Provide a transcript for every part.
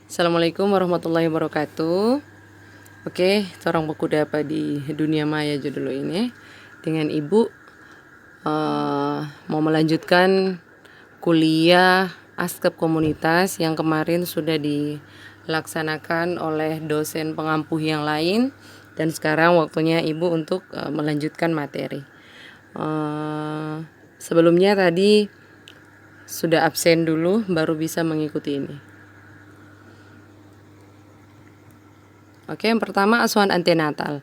Assalamualaikum warahmatullahi wabarakatuh. Oke, orang buku apa di dunia maya judul ini dengan ibu mau melanjutkan kuliah askep komunitas yang kemarin sudah dilaksanakan oleh dosen pengampuh yang lain, dan sekarang waktunya ibu untuk melanjutkan materi. Sebelumnya tadi sudah absen dulu baru bisa mengikuti ini. Oke, yang pertama asuhan antenatal.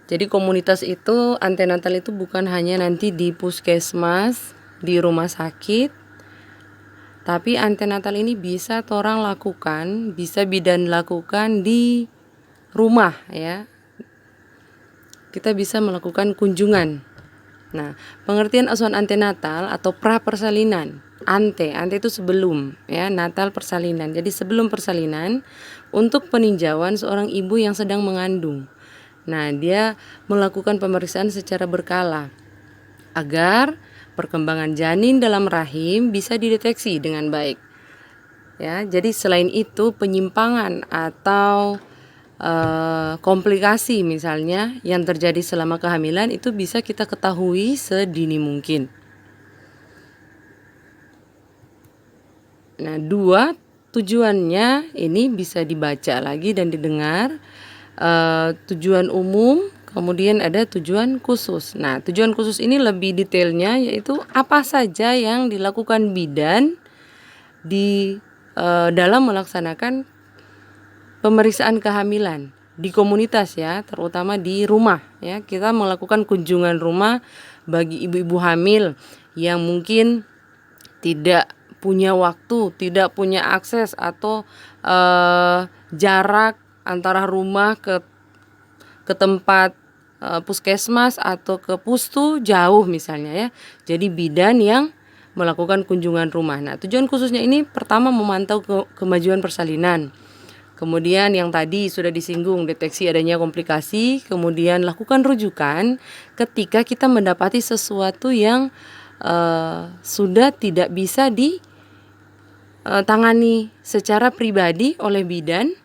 Jadi komunitas itu, antenatal itu bukan hanya nanti di puskesmas, di rumah sakit, tapi antenatal ini bisa orang lakukan, bisa bidan lakukan di rumah ya. Kita bisa melakukan kunjungan. Nah, pengertian asuhan antenatal atau pra persalinan. Ante itu sebelum ya, natal persalinan. Jadi sebelum persalinan untuk peninjauan seorang ibu yang sedang mengandung. Nah, dia melakukan pemeriksaan secara berkala agar perkembangan janin dalam rahim bisa dideteksi dengan baik. Ya, jadi selain itu penyimpangan atau komplikasi misalnya yang terjadi selama kehamilan itu bisa kita ketahui sedini mungkin. Nah, dua tujuannya ini bisa dibaca lagi dan didengar. Tujuan umum, kemudian ada tujuan khusus. Nah, tujuan khusus ini lebih detailnya yaitu apa saja yang dilakukan bidan di dalam melaksanakan pemeriksaan kehamilan di komunitas ya, terutama di rumah ya. Kita melakukan kunjungan rumah bagi ibu-ibu hamil yang mungkin tidak punya waktu, tidak punya akses atau jarak antara rumah ke tempat puskesmas atau ke pustu jauh misalnya ya. Jadi bidan yang melakukan kunjungan rumah. Nah, tujuan khususnya ini pertama memantau kemajuan persalinan. Kemudian yang tadi sudah disinggung, deteksi adanya komplikasi, kemudian lakukan rujukan ketika kita mendapati sesuatu yang sudah tidak bisa ditangani secara pribadi oleh bidan.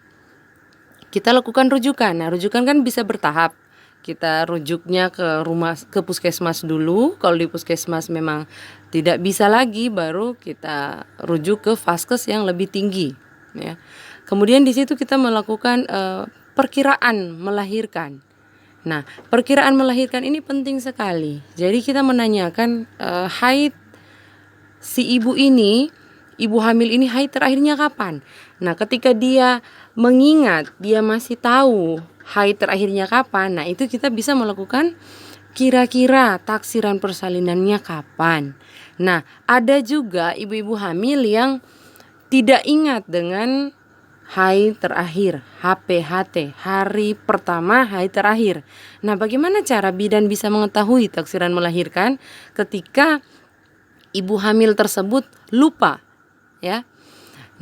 Kita lakukan rujukan. Nah, rujukan kan bisa bertahap. Kita rujuknya ke puskesmas dulu. Kalau di puskesmas memang tidak bisa lagi, baru kita rujuk ke vaskes yang lebih tinggi ya. Kemudian di situ kita melakukan perkiraan melahirkan. Nah, perkiraan melahirkan ini penting sekali. Jadi kita menanyakan haid si ibu ini, ibu hamil ini haid terakhirnya kapan. Nah, ketika dia mengingat, dia masih tahu haid terakhirnya kapan, nah itu kita bisa melakukan kira-kira taksiran persalinannya kapan. Nah, ada juga ibu-ibu hamil yang tidak ingat dengan haid terakhir, HPHT, hari pertama haid terakhir. Nah, bagaimana cara bidan bisa mengetahui taksiran melahirkan ketika ibu hamil tersebut lupa ya?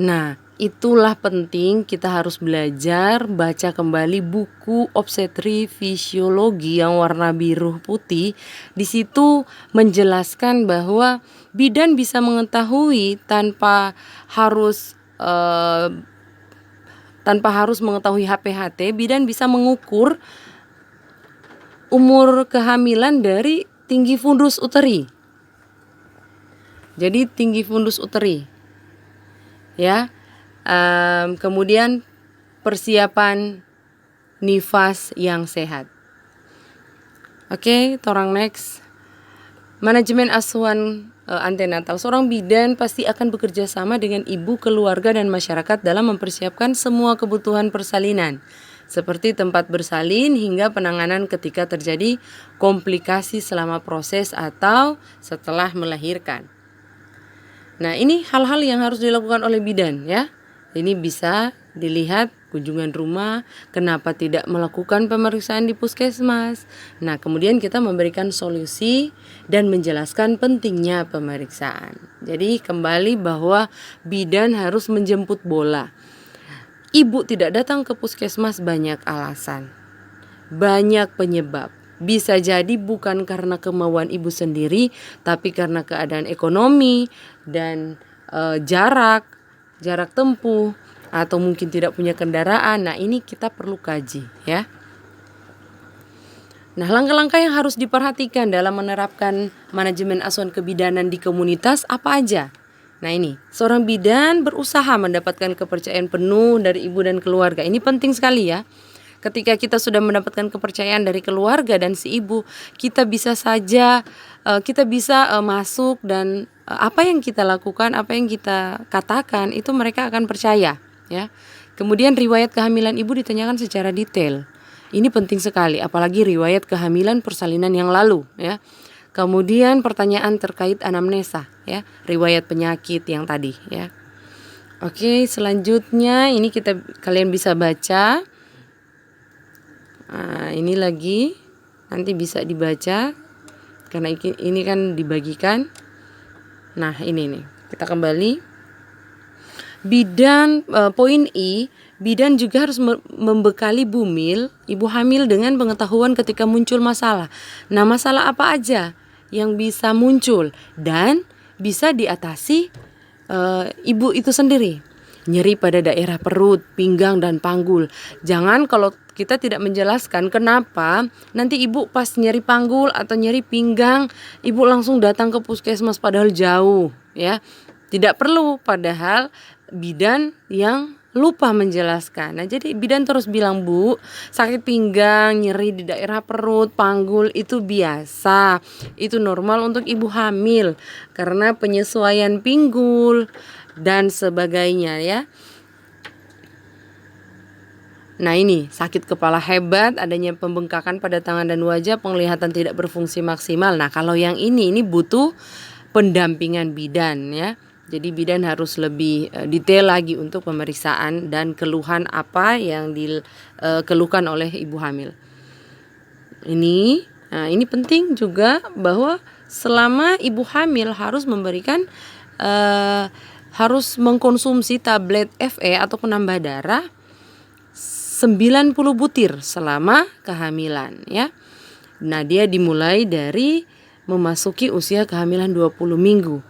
Nah, itulah penting kita harus belajar baca kembali buku obstetri fisiologi yang warna biru putih. Di situ menjelaskan bahwa bidan bisa mengetahui tanpa harus mengetahui HPHT, bidan bisa mengukur umur kehamilan dari tinggi fundus uteri. Jadi tinggi fundus uteri, ya. Kemudian persiapan nifas yang sehat. Oke, torang next. Manajemen asuhan antenatal. Seorang bidan pasti akan bekerja sama dengan ibu, keluarga, dan masyarakat dalam mempersiapkan semua kebutuhan persalinan, seperti tempat bersalin hingga penanganan ketika terjadi komplikasi selama proses atau setelah melahirkan. Nah, ini hal-hal yang harus dilakukan oleh bidan ya. Ini bisa dilihat kunjungan rumah, kenapa tidak melakukan pemeriksaan di puskesmas. Nah, kemudian kita memberikan solusi dan menjelaskan pentingnya pemeriksaan. Jadi kembali bahwa bidan harus menjemput bola. Ibu tidak datang ke puskesmas banyak alasan, banyak penyebab. Bisa jadi bukan karena kemauan ibu sendiri, tapi karena keadaan ekonomi dan jarak tempuh, atau mungkin tidak punya kendaraan. Nah, ini kita perlu kaji ya. Nah, langkah-langkah yang harus diperhatikan dalam menerapkan manajemen asuhan kebidanan di komunitas apa aja? Nah, ini, seorang bidan berusaha mendapatkan kepercayaan penuh dari ibu dan keluarga. Ini penting sekali ya. Ketika kita sudah mendapatkan kepercayaan dari keluarga dan si ibu, kita bisa masuk dan apa yang kita lakukan, apa yang kita katakan, itu mereka akan percaya ya. Kemudian riwayat kehamilan ibu ditanyakan secara detail. Ini penting sekali, apalagi riwayat kehamilan persalinan yang lalu ya. Kemudian pertanyaan terkait anamnesa ya, riwayat penyakit yang tadi ya. Oke, selanjutnya ini kalian bisa baca. Nah, ini lagi nanti bisa dibaca karena ini kan dibagikan. Nah, ini nih. Kita kembali. Bidan poin I, bidan juga harus membekali bumil, ibu hamil dengan pengetahuan ketika muncul masalah. Nah, masalah apa aja yang bisa muncul dan bisa diatasi ibu itu sendiri. Nyeri pada daerah perut, pinggang, dan panggul. Jangan kalau kita tidak menjelaskan kenapa, nanti ibu pas nyeri panggul atau nyeri pinggang, ibu langsung datang ke puskesmas padahal jauh ya. Tidak perlu, padahal bidan yang lupa menjelaskan. Nah, jadi bidan terus bilang, Bu, sakit pinggang, nyeri di daerah perut, panggul itu biasa. Itu normal untuk ibu hamil karena penyesuaian pinggul dan sebagainya ya. Nah, ini sakit kepala hebat, adanya pembengkakan pada tangan dan wajah, penglihatan tidak berfungsi maksimal. Nah, kalau yang ini butuh pendampingan bidan ya. Jadi bidan harus lebih detail lagi untuk pemeriksaan dan keluhan apa yang dikeluhkan oleh ibu hamil. Ini penting juga bahwa selama ibu hamil harus harus mengkonsumsi tablet FE atau penambah darah 90 butir selama kehamilan ya. Nah, dia dimulai dari memasuki usia kehamilan 20 minggu.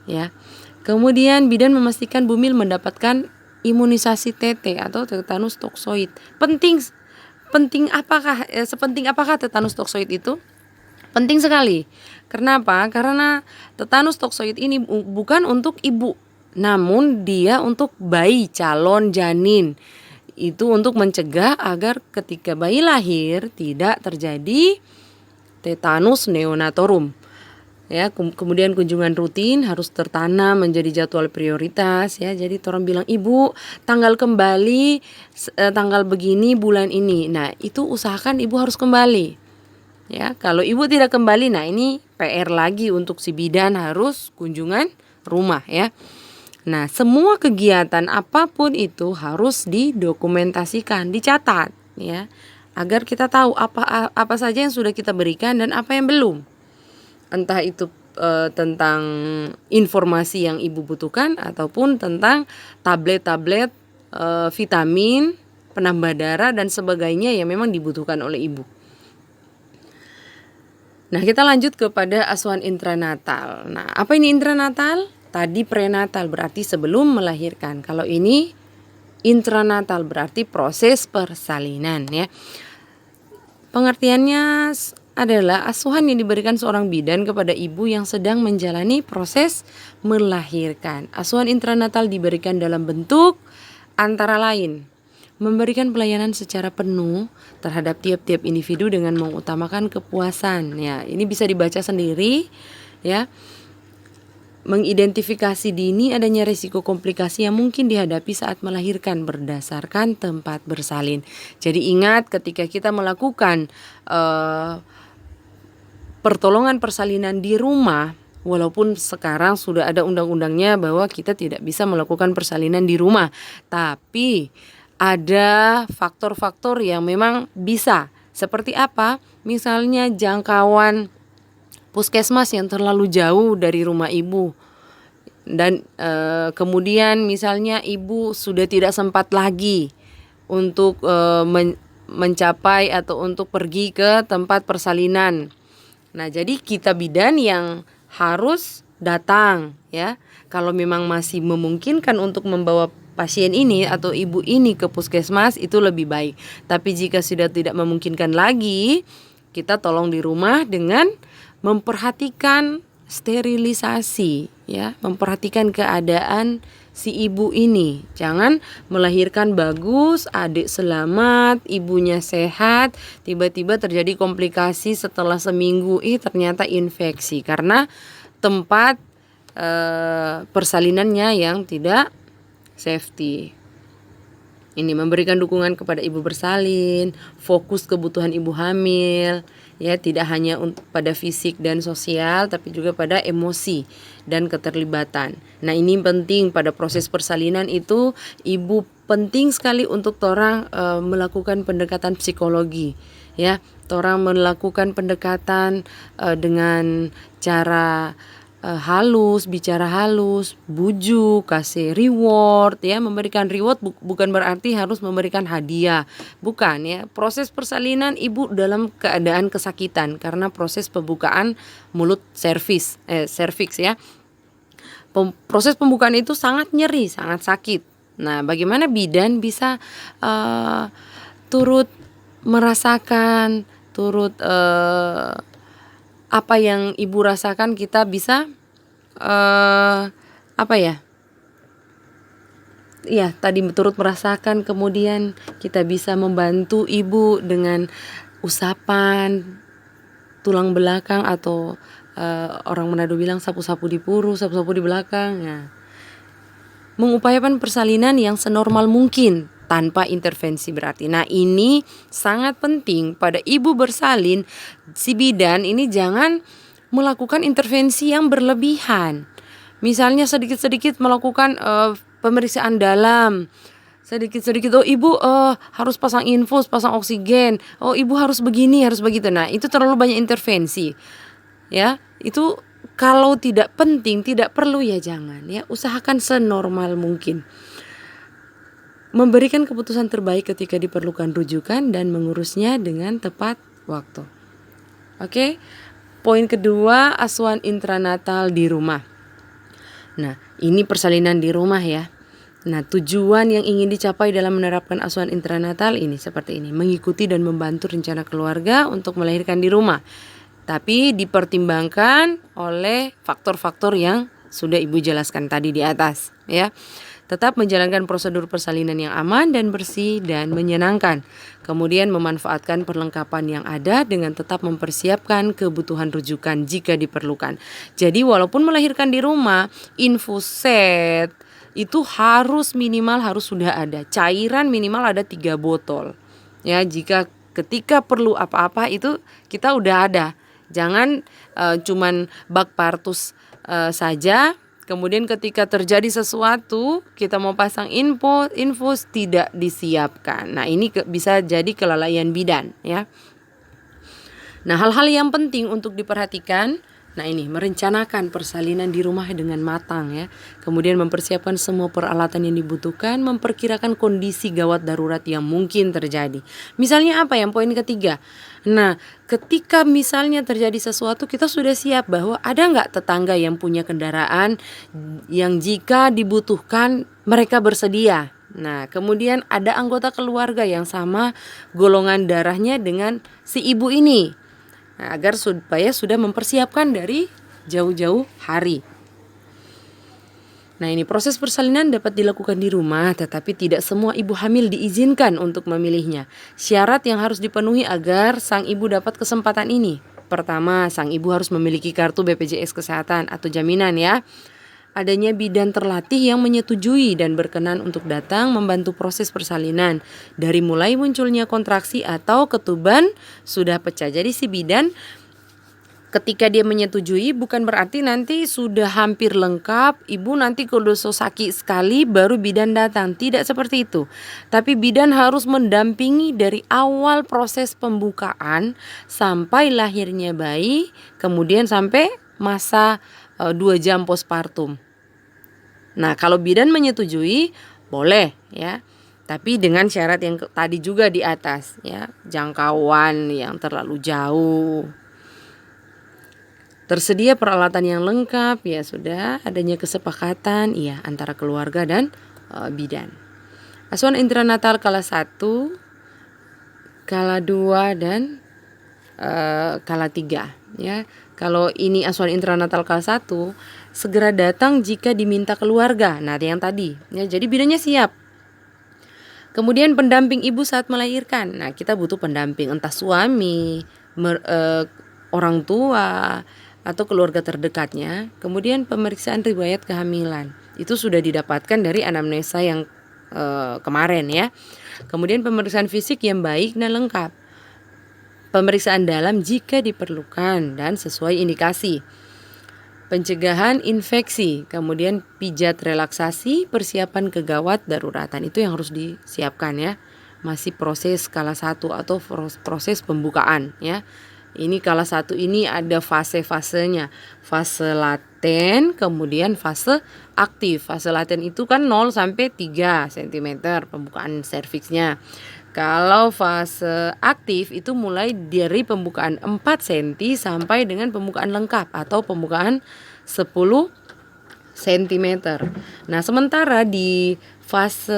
Ya. Kemudian bidan memastikan bumil mendapatkan imunisasi TT atau tetanus toksoid. Sepenting apakah tetanus toksoid itu? Penting sekali. Kenapa? Karena tetanus toksoid ini bukan untuk ibu, namun dia untuk bayi calon janin. Itu untuk mencegah agar ketika bayi lahir tidak terjadi tetanus neonatorum. Ya, kemudian kunjungan rutin harus tertanam menjadi jadwal prioritas ya. Jadi orang bilang, Ibu tanggal kembali tanggal begini bulan ini. Nah, itu usahakan ibu harus kembali. Ya, kalau ibu tidak kembali, nah ini PR lagi untuk si bidan, harus kunjungan rumah ya. Nah, semua kegiatan apapun itu harus didokumentasikan, dicatat ya, agar kita tahu apa saja yang sudah kita berikan dan apa yang belum. Entah itu tentang informasi yang ibu butuhkan ataupun tentang tablet-tablet vitamin, penambah darah dan sebagainya yang memang dibutuhkan oleh ibu. Nah, kita lanjut kepada asuhan intranatal. Nah, apa ini intranatal? Tadi prenatal berarti sebelum melahirkan. Kalau ini intranatal berarti proses persalinan ya. Pengertiannya adalah asuhan yang diberikan seorang bidan kepada ibu yang sedang menjalani proses melahirkan. Asuhan intranatal diberikan dalam bentuk antara lain memberikan pelayanan secara penuh terhadap tiap-tiap individu dengan mengutamakan kepuasan. Ya, ini bisa dibaca sendiri ya. Mengidentifikasi dini adanya risiko komplikasi yang mungkin dihadapi saat melahirkan berdasarkan tempat bersalin. Jadi ingat ketika kita melakukan pertolongan persalinan di rumah, walaupun sekarang sudah ada undang-undangnya bahwa kita tidak bisa melakukan persalinan di rumah, tapi ada faktor-faktor yang memang bisa. Seperti apa? Misalnya jangkauan puskesmas yang terlalu jauh dari rumah ibu. Dan kemudian misalnya ibu sudah tidak sempat lagi untuk mencapai atau untuk pergi ke tempat persalinan. Nah, jadi kita bidan yang harus datang ya. Kalau memang masih memungkinkan untuk membawa pasien ini atau ibu ini ke puskesmas itu lebih baik. Tapi jika sudah tidak memungkinkan lagi, kita tolong di rumah dengan memperhatikan sterilisasi, ya, memperhatikan keadaan si ibu ini. Jangan melahirkan bagus, adik selamat, ibunya sehat, tiba-tiba terjadi komplikasi setelah seminggu, ternyata infeksi karena tempat persalinannya yang tidak safety. Ini memberikan dukungan kepada ibu bersalin, fokus kebutuhan ibu hamil, ya, tidak hanya pada fisik dan sosial tapi juga pada emosi dan keterlibatan. Nah, ini penting pada proses persalinan itu ibu penting sekali untuk orang melakukan pendekatan psikologi, ya. Orang melakukan pendekatan dengan cara halus, bicara halus, bujuk, kasih reward, ya. Memberikan reward bukan berarti harus memberikan hadiah, bukan, ya. Proses persalinan ibu dalam keadaan kesakitan karena proses pembukaan mulut serviks, ya. Proses pembukaan itu sangat nyeri, sangat sakit. Nah, bagaimana bidan bisa turut merasakan, turut apa yang ibu rasakan, kita bisa tadi turut merasakan, kemudian kita bisa membantu ibu dengan usapan tulang belakang atau orang Manado bilang sapu-sapu di puru, sapu-sapu di belakang, ya. Mengupayakan persalinan yang senormal mungkin tanpa intervensi berarti. Nah, ini sangat penting pada ibu bersalin. Si bidan ini jangan melakukan intervensi yang berlebihan. Misalnya sedikit-sedikit melakukan pemeriksaan dalam, sedikit-sedikit, ibu harus pasang infus, pasang oksigen, ibu harus begini, harus begitu. Nah, itu terlalu banyak intervensi, ya. Itu kalau tidak penting, tidak perlu, ya jangan, ya. Usahakan senormal mungkin. Memberikan keputusan terbaik ketika diperlukan rujukan dan mengurusnya dengan tepat waktu. Oke. Poin kedua, asuhan intranatal di rumah. Nah, ini persalinan di rumah, ya. Nah, tujuan yang ingin dicapai dalam menerapkan asuhan intranatal ini seperti ini: mengikuti dan membantu rencana keluarga untuk melahirkan di rumah. Tapi dipertimbangkan oleh faktor-faktor yang sudah Ibu jelaskan tadi di atas, ya. Tetap menjalankan prosedur persalinan yang aman dan bersih dan menyenangkan. Kemudian memanfaatkan perlengkapan yang ada dengan tetap mempersiapkan kebutuhan rujukan jika diperlukan. Jadi walaupun melahirkan di rumah, infus set itu harus sudah ada. Cairan minimal ada 3 botol. Ya, jika ketika perlu apa-apa itu kita udah ada. Jangan cuman bak partus saja. Kemudian ketika terjadi sesuatu, kita mau pasang infus tidak disiapkan. Nah, ini bisa jadi kelalaian bidan, ya. Nah, hal-hal yang penting untuk diperhatikan. Nah, ini merencanakan persalinan di rumah dengan matang, ya. Kemudian mempersiapkan semua peralatan yang dibutuhkan, memperkirakan kondisi gawat darurat yang mungkin terjadi. Misalnya apa yang poin ketiga? Nah, ketika misalnya terjadi sesuatu, kita sudah siap bahwa ada nggak tetangga yang punya kendaraan yang jika dibutuhkan mereka bersedia. Nah, kemudian ada anggota keluarga yang sama golongan darahnya dengan si ibu ini. Nah, agar supaya sudah mempersiapkan dari jauh-jauh hari. Nah, ini proses persalinan dapat dilakukan di rumah, tetapi tidak semua ibu hamil diizinkan untuk memilihnya. Syarat yang harus dipenuhi agar sang ibu dapat kesempatan ini. Pertama, sang ibu harus memiliki kartu BPJS Kesehatan atau jaminan, ya. Adanya bidan terlatih yang menyetujui dan berkenan untuk datang membantu proses persalinan. Dari mulai munculnya kontraksi atau ketuban sudah pecah. Jadi si bidan ketika dia menyetujui bukan berarti nanti sudah hampir lengkap, ibu nanti kalau sakit sekali baru bidan datang. Tidak seperti itu. Tapi bidan harus mendampingi dari awal proses pembukaan sampai lahirnya bayi, kemudian sampai masa 2 jam postpartum. Nah, kalau bidan menyetujui boleh, ya. Tapi dengan syarat yang tadi juga di atas, ya. Jangkauan yang terlalu jauh. Tersedia peralatan yang lengkap, ya sudah. Adanya kesepakatan, ya, antara keluarga dan bidan. Asuhan intranatal kala 1, kala 2 dan kala 3 ya. Kalau ini asuhan intranatal kala 1, segera datang jika diminta keluarga. Nah, yang tadi ya, jadi bidannya siap. Kemudian pendamping ibu saat melahirkan. Nah, kita butuh pendamping entah suami, orang tua atau keluarga terdekatnya. Kemudian pemeriksaan riwayat kehamilan. Itu sudah didapatkan dari anamnesa yang kemarin ya. Kemudian pemeriksaan fisik yang baik dan lengkap. Pemeriksaan dalam jika diperlukan dan sesuai indikasi. Pencegahan infeksi, kemudian pijat relaksasi, persiapan kegawat daruratan. Itu yang harus disiapkan ya. Masih proses skala 1 atau proses pembukaan ya. Ini skala 1 ini ada fase-fasenya. Fase laten, kemudian fase aktif. Fase laten itu kan 0 sampai 3 cm pembukaan serviksnya. Kalau fase aktif itu mulai dari pembukaan 4 cm sampai dengan pembukaan lengkap atau pembukaan 10 cm. Nah, sementara di fase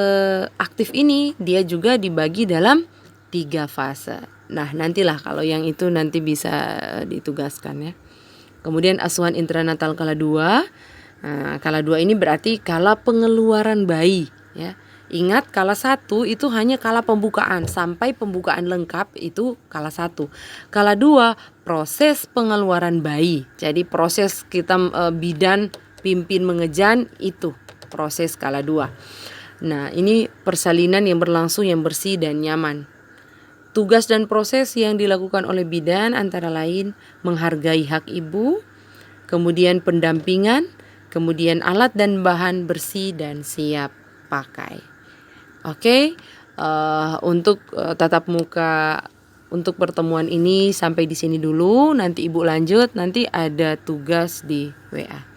aktif ini dia juga dibagi dalam 3 fase. Nah, nantilah kalau yang itu nanti bisa ditugaskan ya. Kemudian asuhan intranatal kala 2. Nah, kala 2 ini berarti kala pengeluaran bayi ya. Ingat kala 1 itu hanya kala pembukaan, sampai pembukaan lengkap itu kala 1. Kala 2 proses pengeluaran bayi. Jadi proses kita bidan pimpin mengejan itu proses kala 2. Nah, ini persalinan yang berlangsung yang bersih dan nyaman. Tugas dan proses yang dilakukan oleh bidan antara lain menghargai hak ibu, kemudian pendampingan, kemudian alat dan bahan bersih dan siap pakai. Oke, untuk tatap muka untuk pertemuan ini sampai di sini dulu. Nanti Ibu lanjut, nanti ada tugas di WA.